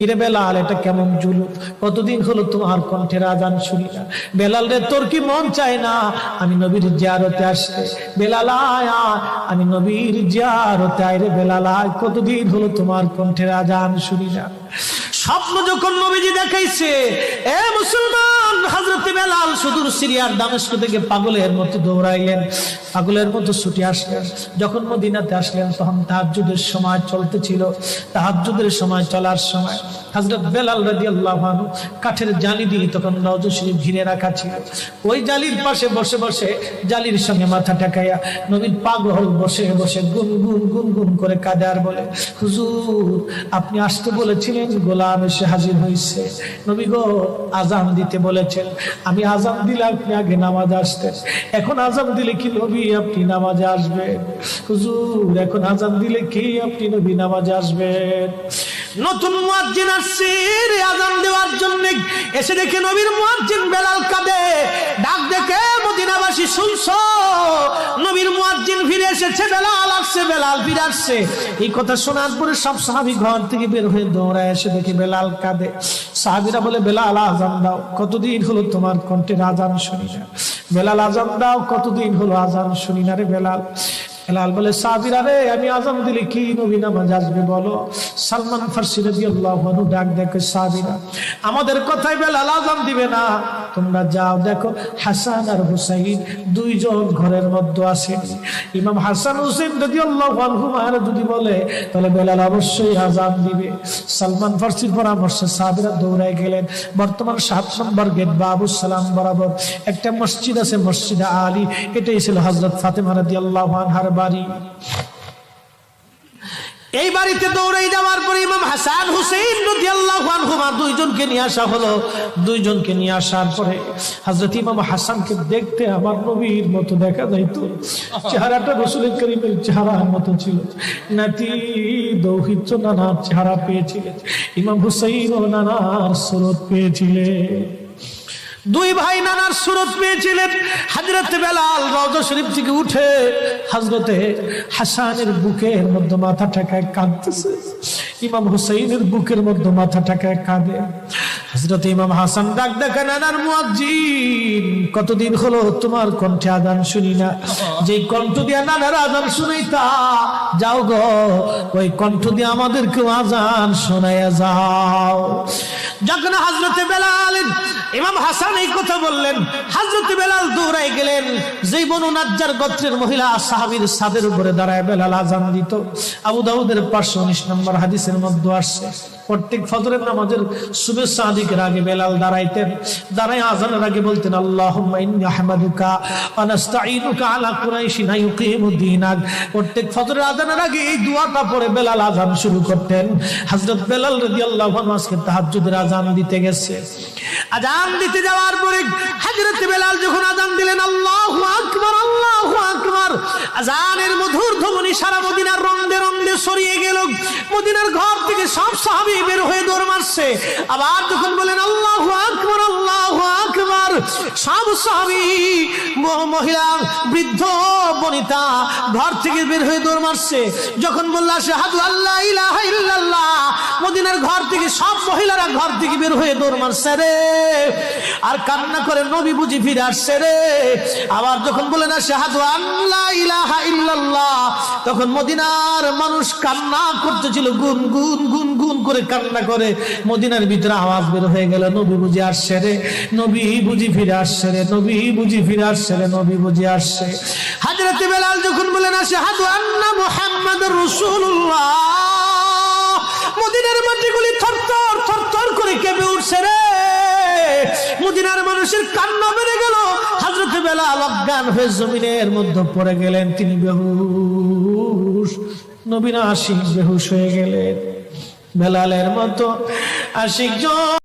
রে বেলাল, এটা কেমন জুলুম, কতদিন হলো তোমার কণ্ঠের আজান শুনি না। বেলাল রে, তোর কি মন চায় না আমি নবীর জিয়ারতে আসতে? বেলাল আয়, আমি নবীর জিয়ারতে আয় রে বেলাল আয়, কতদিন হলো তোমার কণ্ঠের আজান শুনি না। স্বপ্ন যখন নবীজি দেখাইছে, এ মুসলমান, হযরত বেলাল সুদূর সিরিয়ার দামেস্ক থেকে পাগলের মতো দৌড়াইলেন, পাগলের মতো ছুটে আসলেন। যখন মদিনাতে আসলেন তখন তাহাজ্জুদের সময় চলতেছিল। তাহাজ্জুদের সময় চলার সময় হযরত বেলাল রাদিয়াল্লাহু আনহু কাঠের জালি দিয়ে তখন রওজা শরীফ ঘিরে রাখা ছিল। ওই জালির পাশে বসে বসে জালির সঙ্গে মাথা ঠেকাইয়া নবীর পাগল বসে বসে গুনগুন গুনগুন করে কাঁদে আর বলে, হুজুর আপনি আসতে বলেছিলেন, গোলাম এসে হাজির হয়েছে। নবী গো, আজান দিতে বলেছেন, আমি আজান দিলে আপনি আগে নামাজে আসতেন, এখন আজান দিলে কি নবী আপনি নামাজে আসবেন? হুজুর এখন আজান দিলে কি আপনি নবী নামাজে আসবেন? নতুন মুয়াজ্জিন আসছে আজান দেওয়ার জন্য, এসে দেখে নবীর মুয়াজ্জিন বেলাল কাঁদে। ডাক দেখে মদিনাবাসী শুনছো, নবীর মুয়াজ্জিন ফিরে এসেছে, বেলাল আসছে, বেলাল ফিরে আসছে। এই কথা শোনার পরে সব সাহাবী ঘর থেকে বের হয়ে দৌড়ায় এসে দেখে বেলাল কাঁদে। সাহাবীরা বলে, বেলাল আজান দাও, কতদিন হলো তোমার কণ্ঠের আজান শুনি না। বেলাল আজান দাও, কতদিন হলো আজান শুনি না রে বেলাল। বেলাল বলে, সাহাবীরা রে, আমি আজান দিলে কি নবী নামাজ আসবে বলো? সালমান ফারসি রাদিয়াল্লাহু আনহু ডাক দেখে, সাহাবীরা আমাদের কথাই বেলাল আজান দিবে না, তোমরা যাও দেখো হাসান আর হুসাইন দুইজন ঘরের মধ্যে আছেন। ইমাম হাসান হুসাইন রাদিয়াল্লাহু আনহুমা যদি বলে তাহলে বেলাল অবশ্যই আজান দিবে। সালমান ফারসির পরামর্শে সাহাবীরা দৌড়ায় গেলেন। বর্তমান 7 নম্বর গেট বাবুস সালাম বরাবর একটা মসজিদ আছে, মসজিদে আলী। এটাই ছিল হযরত ফাতেমা রাদিয়াল্লাহু আনহার বাড়ি। এই বাড়িতে দৌড়ে যাওয়ার পরে ইমাম হাসান হুসাইন রাদিয়াল্লাহু আনহুমা দুইজনকে নিয়ে আসা হলো। দুইজনকে নিয়ে আসার পরে হযরত ইমাম হাসানকে দেখতে আমার নবীর মতো দেখা যাইতো, চেহারাটা রাসূল করিমের চেহারার মতো ছিল। নাতি দৌহিত্র নানার চেহারা পেয়েছিলেন, ইমাম হুসাইন ও নানার সুরত পেয়েছিলেন। দুই ভাই নানার সুরত পেয়েছিলেন। হযরত বেলাল রওজা শরীফ থেকে উঠে হযরতে হাসানের বুকের মধ্যে মাথা ঠেকায় কাঁদতেছে, ইমাম হুসাইনের বুকের মধ্যে মাথা ঠেকায় কাঁদে। হযরত ইমাম হাসান ডাক দেখে, নানার মুয়াজ্জিন, কতদিন হলো তোমার কণ্ঠে আজান শুনি না। যে কণ্ঠ দিয়ে নানার আজান শুনাইতা, যাও গো ওই কণ্ঠ দিয়ে আমাদেরকে আজান শোনাইয়া যাও। যখন হযরতে বেলাল ইমাম হাসান এই কথা বললেন, হযরত বেলাল দৌড়ায় গেলেন। যেই বনু নাজ্জার গোত্রের মহিলা সাহাবীর ছাদের উপরে দাঁড়ায় বেলাল আজান দিত। আবু দাউদের 519 নম্বর হাদিসের মধ্যে আসছে, প্রত্যেক ফজরের নামাজের সুবহ সাদিকের আগে বেলাল দাঁড়াইতেন। দাঁড়ায় আজানের আগে বলতেন, আল্লাহুম্মা ইন্নী আহমাদুকা ওয়া নাস্তাঈনুকা আলা কুরাইশিন ইউকিমুদ্দীনাক। প্রত্যেক ফজরের আজানের আগে এই দোয়াটা পড়ে বেলাল আজান শুরু করতেন। হযরত বেলাল রাদিয়াল্লাহু আনহু আজকে তাহাজ্জুদের আজান দিতে গেছে। আজান দিতে যাওয়ার পরে হযরত বেলাল যখন আজান দিলেন, আল্লাহু আকবার, আল্লাহু আকবার, আজানের মধুর ধ্বনি সারা মদিনার রন্দে রন্দে ছড়িয়ে গেল। মদিনার ঘর থেকে সব সাহাবী বের হয়ে দৌড় মারছে। আবার যখন বলেন আল্লাহু আকবার, আল্লাহু আকবার, সব সাহাবী, মহিলা, বৃদ্ধ, বনিতা ঘর থেকে বের হয়ে দৌড় মারছে। যখন বলল আশহাদু আল্লা ইলাহা ইল্লাল্লাহ, মদিনার ঘর থেকে সব মহিলারা ঘর থেকে বের হয়ে দৌড় মারছে রে, আর কান্না করে, নবী বুঝি ফিরে আসছে রে। আবার যখন বলেন আশহাদু আল্লা ইলাহা ইল্লাল্লাহ, তখন মদিনার মানুষ কান্না করতেছিল, গুন গুন গুন গুন করে কান্না করে। মদিনার ভিতরে আওয়াজ বের হয়ে গেল, নবী বুঝি আসছে রে, নবী বুঝি ফিরে আসছে রে, নবী বুঝি ফিরে আসছে রে, নবী বুঝি আসছে। হযরত বেলাল যখন বলেন আশহাদু আন্না মুহাম্মাদুর রাসূলুল্লাহ, মদিনার মাটিগুলি থরথর থরথর করে কেঁপে উঠছে রে। মদিনার মানুষের কান্না বেড়ে গেল। হযরত বেলাল অজ্ঞান হয়ে জমিনের মধ্যে পড়ে গেলেন, তিনি বেহুশ। নবীর আশিক বেহুশ হয়ে গেলেন। বেলালের মতো আশিক